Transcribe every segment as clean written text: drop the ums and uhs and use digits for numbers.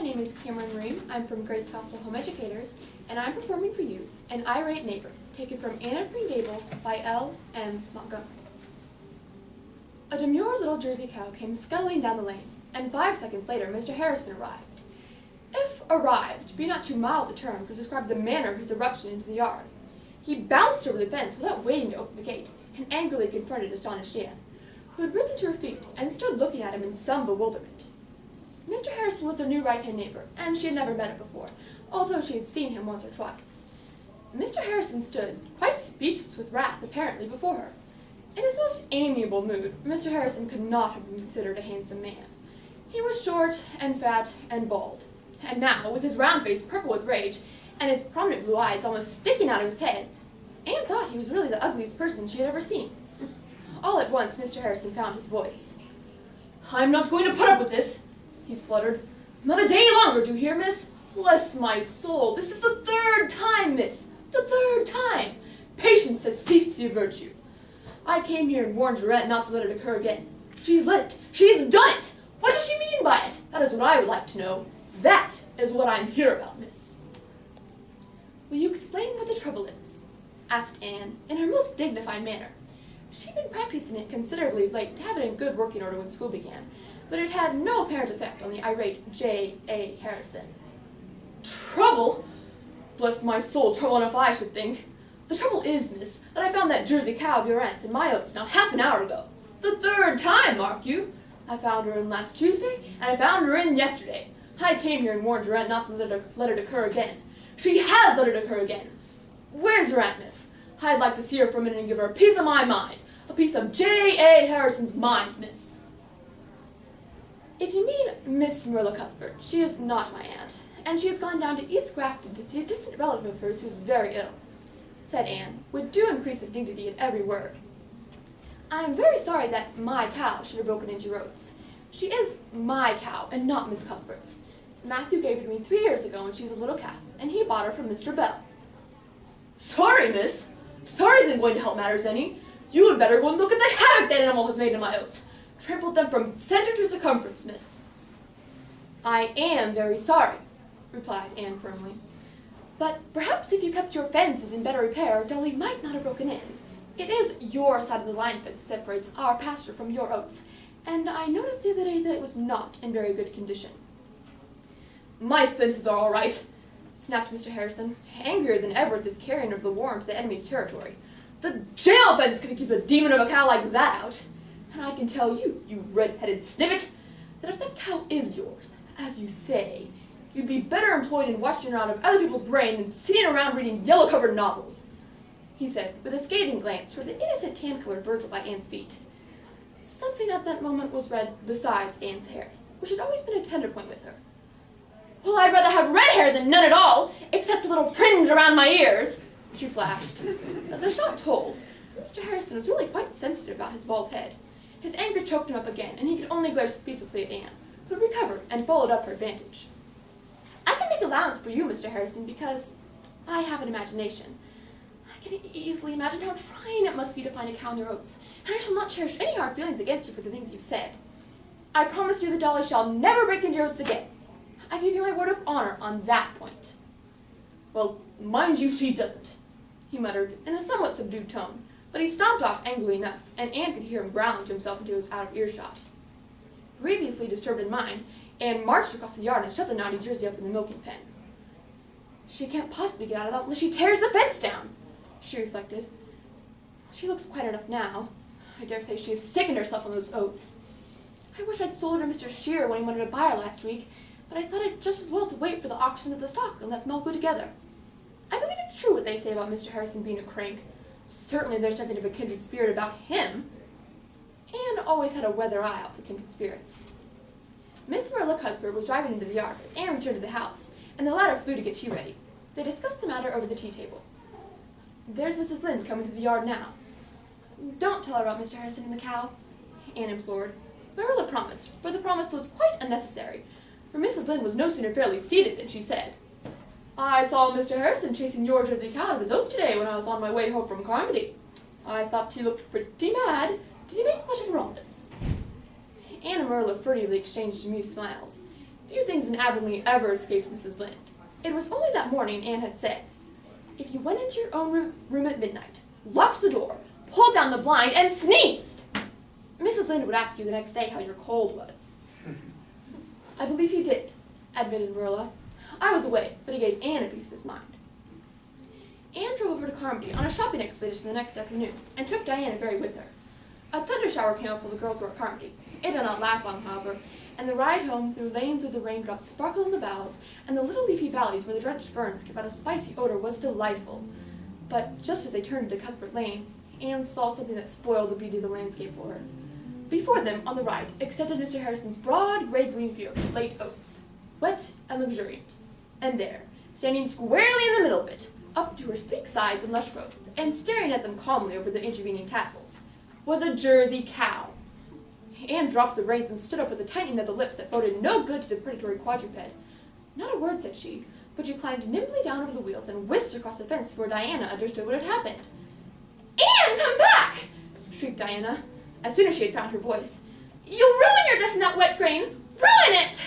name is Cameron Ream. I'm from Grace Gospel Home Educators, and I'm performing for you An Irate Neighbor, taken from Anne of Green Gables by L. M. Montgomery. A demure little Jersey cow came scuttling down the lane, and 5 seconds later Mr. Harrison arrived. If arrived be not too mild a term to describe the manner of his eruption into the yard. He bounced over the fence without waiting to open the gate, and angrily confronted astonished Anne, who had risen to her feet and stood looking at him in some bewilderment. Mr. Harrison was her new right-hand neighbor, and she had never met him before, although she had seen him once or twice. Mr. Harrison stood, quite speechless with wrath, apparently, before her. In his most amiable mood, Mr. Harrison could not have been considered a handsome man. He was short and fat and bald, and now, with his round face purple with rage, and his prominent blue eyes almost sticking out of his head, Anne thought he was really the ugliest person she had ever seen. All at once, Mr. Harrison found his voice. "I'm not going to put up with this," he spluttered. "Not a day longer, do you hear, miss? Bless my soul, this is the 3rd time, miss, the 3rd time. Patience has ceased to be a virtue. I came here and warned your aunt not to let it occur again. She's let it. She's done it. What does she mean by it? That is what I would like to know. That is what I'm here about, miss." "Will you explain what the trouble is?" asked Anne, in her most dignified manner. She'd been practicing it considerably of late to have it in good working order when school began, but it had no apparent effect on the irate J.A. Harrison. "Trouble? Bless my soul, trouble enough I should think. The trouble is, miss, that I found that Jersey cow of your aunt's in my oats not half an hour ago. The 3rd time, mark you. I found her in last Tuesday, and I found her in yesterday. I came here and warned your aunt not to let it occur again. She has let it occur again. Where's your aunt, miss? I'd like to see her for a minute and give her a piece of my mind. A piece of J.A. Harrison's mind, miss." "If you mean Miss Marilla Cuthbert, she is not my aunt, and she has gone down to East Grafton to see a distant relative of hers who is very ill," said Anne, with due increase of dignity at every word. "I am very sorry that my cow should have broken into your oats. She is my cow, and not Miss Cuthbert's. Matthew gave her to me 3 years ago when she was a little calf, and he bought her from Mr. Bell." "Sorry, miss? Sorry isn't going to help matters any. You had better go and look at the havoc that animal has made in my oats. Trampled them from center to circumference, miss." "I am very sorry," replied Anne firmly. "But perhaps if you kept your fences in better repair, Dolly might not have broken in. It is your side of the line fence that separates our pasture from your oats, and I noticed the other day that it was not in very good condition." "My fences are all right," snapped Mr. Harrison, angrier than ever at this carrying of the warrant to the enemy's territory. "The jail fence couldn't keep a demon of a cow like that out. And I can tell you, you red-headed snippet, that if that cow is yours, as you say, you'd be better employed in watching her out of other people's brain than sitting around reading yellow-covered novels," he said, with a scathing glance toward the innocent tan-colored Virgil by Anne's feet. Something at that moment was red besides Anne's hair, which had always been a tender point with her. "Well, I'd rather have red hair than none at all, except a little fringe around my ears," she flashed. The shot told. Mr. Harrison was really quite sensitive about his bald head. His anger choked him up again, and he could only glare speechlessly at Anne, who recovered and followed up her advantage. "I can make allowance for you, Mr. Harrison, because I have an imagination. I can easily imagine how trying it must be to find a cow in your oats, and I shall not cherish any hard feelings against you for the things you've said. I promise you that Dolly shall never break into your oats again. I give you my word of honor on that point." "Well, mind you, she doesn't," he muttered in a somewhat subdued tone, but he stomped off angrily enough, and Anne could hear him growling to himself until he was out of earshot. Grievously disturbed in mind, Anne marched across the yard and shut the naughty Jersey up in the milking pen. "She can't possibly get out of that unless she tears the fence down," she reflected. "She looks quiet enough now. I dare say she has sickened herself on those oats. I wish I'd sold her to Mr. Shearer when he wanted to buy her last week, but I thought it just as well to wait for the auction of the stock and let them all go together. I believe it's true what they say about Mr. Harrison being a crank. Certainly there's nothing of a kindred spirit about him." Anne always had a weather eye out for kindred spirits. Miss Marilla Cuthbert was driving into the yard as Anne returned to the house, and the latter flew to get tea ready. They discussed the matter over the tea table. "There's Mrs. Lynde coming through the yard now." "Don't tell her about Mr. Harrison and the cow," Anne implored. Marilla promised, but the promise was quite unnecessary, for Mrs. Lynde was no sooner fairly seated than she said, "I saw Mr. Harrison chasing your Jersey cow out of his oats today when I was on my way home from Carmody. I thought he looked pretty mad. Did he make much of a rumpus?" Anne and Marilla furtively exchanged amused smiles. Few things in Avonlea ever escaped Mrs. Lynde. It was only that morning Anne had said, "If you went into your own room at midnight, locked the door, pulled down the blind, and sneezed, Mrs. Lynde would ask you the next day how your cold was." "I believe he did," admitted Marilla. "I was away, but he gave Anne a piece of his mind." Anne drove over to Carmody on a shopping expedition the next afternoon, and took Diana very with her. A thunder shower came up while the girls were at Carmody. It did not last long, however, and the ride home through lanes where the raindrops sparkled on the boughs, and the little leafy valleys where the drenched ferns gave out a spicy odor was delightful. But just as they turned into Cuthbert Lane, Anne saw something that spoiled the beauty of the landscape for her. Before them, on the right, extended Mr. Harrison's broad gray-green field of late oats, wet and luxuriant. And there, standing squarely in the middle of it, up to her sleek sides and lush growth, and staring at them calmly over the intervening tassels, was a Jersey cow. Anne dropped the reins and stood up with a tightening of the lips that boded no good to the predatory quadruped. Not a word said she, but she climbed nimbly down over the wheels and whisked across the fence before Diana understood what had happened. "Anne, come back!" shrieked Diana, as soon as she had found her voice. "You'll ruin your dress in that wet grain! Ruin it!"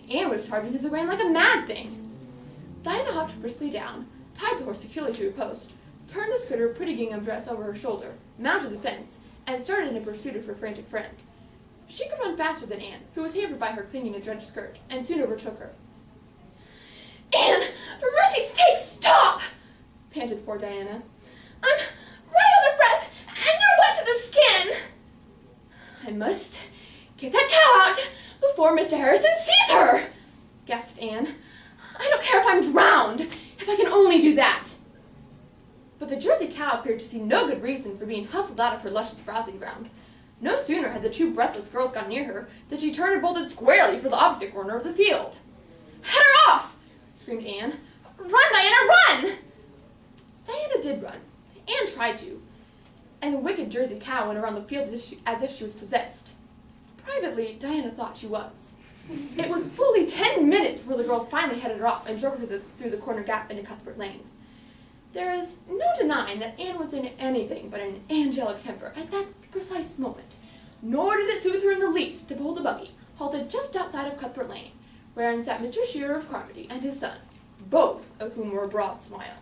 Anne was charging through the rain like a mad thing. Diana hopped briskly down, tied the horse securely to a post, turned the skirt of her pretty gingham dress over her shoulder, mounted the fence, and started in pursuit of her frantic friend. She could run faster than Anne, who was hampered by her clinging and drenched skirt, and soon overtook her. "Anne, for mercy's sake, stop!" panted poor Diana. "I'm right out of breath, and you're wet to the skin." "I must get that cow out before Mr. Harrison sees her," gasped Anne. "I don't care if I'm drowned, if I can only do that." But the Jersey cow appeared to see no good reason for being hustled out of her luscious browsing ground. No sooner had the two breathless girls got near her than she turned and bolted squarely for the opposite corner of the field. "Head her off!" screamed Anne. "Run, Diana, run!" Diana did run. Anne tried to, and the wicked Jersey cow went around the field as if she was possessed. Privately, Diana thought she was. It was fully 10 minutes before the girls finally headed her off and drove her through the corner gap into Cuthbert Lane. There is no denying that Anne was in anything but an angelic temper at that precise moment, nor did it soothe her in the least to behold the buggy halted just outside of Cuthbert Lane, wherein sat Mr. Shearer of Carmody and his son, both of whom wore a broad smile.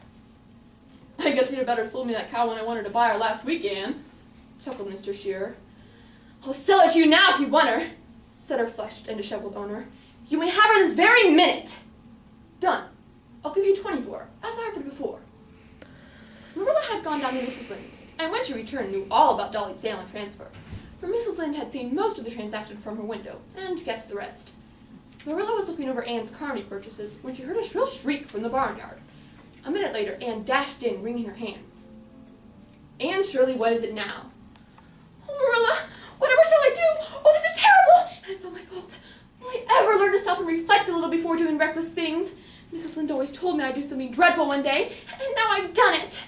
"I guess you'd have better sold me that cow when I wanted to buy her last week, Anne," chuckled Mr. Shearer. "I'll sell her to you now if you want her," said her flushed and disheveled owner. "You may have her this very minute." "Done. I'll give you 20 for her, as I offered before." Marilla had gone down to Mrs. Lynde's, and when she returned knew all about Dolly's sale and transfer, for Mrs. Lynde had seen most of the transaction from her window, and guessed the rest. Marilla was looking over Anne's Carmody purchases when she heard a shrill shriek from the barnyard. A minute later, Anne dashed in, wringing her hands. "Anne Shirley, what is it now?" "Oh, Marilla, whatever shall I do? Oh, this is terrible, and it's all my fault. Will I ever learn to stop and reflect a little before doing reckless things? Mrs. Lynde always told me I'd do something dreadful one day, and now I've done it."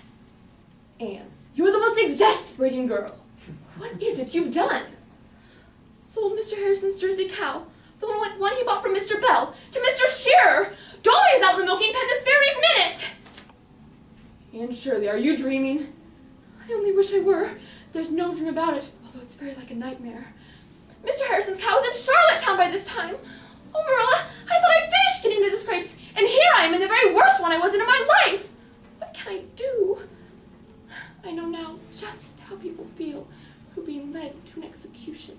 "Anne, you're the most exasperating girl. What is it you've done?" "Sold Mr. Harrison's Jersey cow, the one he bought from Mr. Bell, to Mr. Shearer. Dolly is out in the milking pen this very minute." "Anne Shirley, are you dreaming?" "I only wish I were. There's no dream about it, although it's very like a nightmare. Mr. Harrison's cow is in Charlottetown by this time. Oh, Marilla, I thought I'd finished getting into scrapes, and here I am in the very worst one I was in my life. What can I do? I know now just how people feel who are being led to an execution."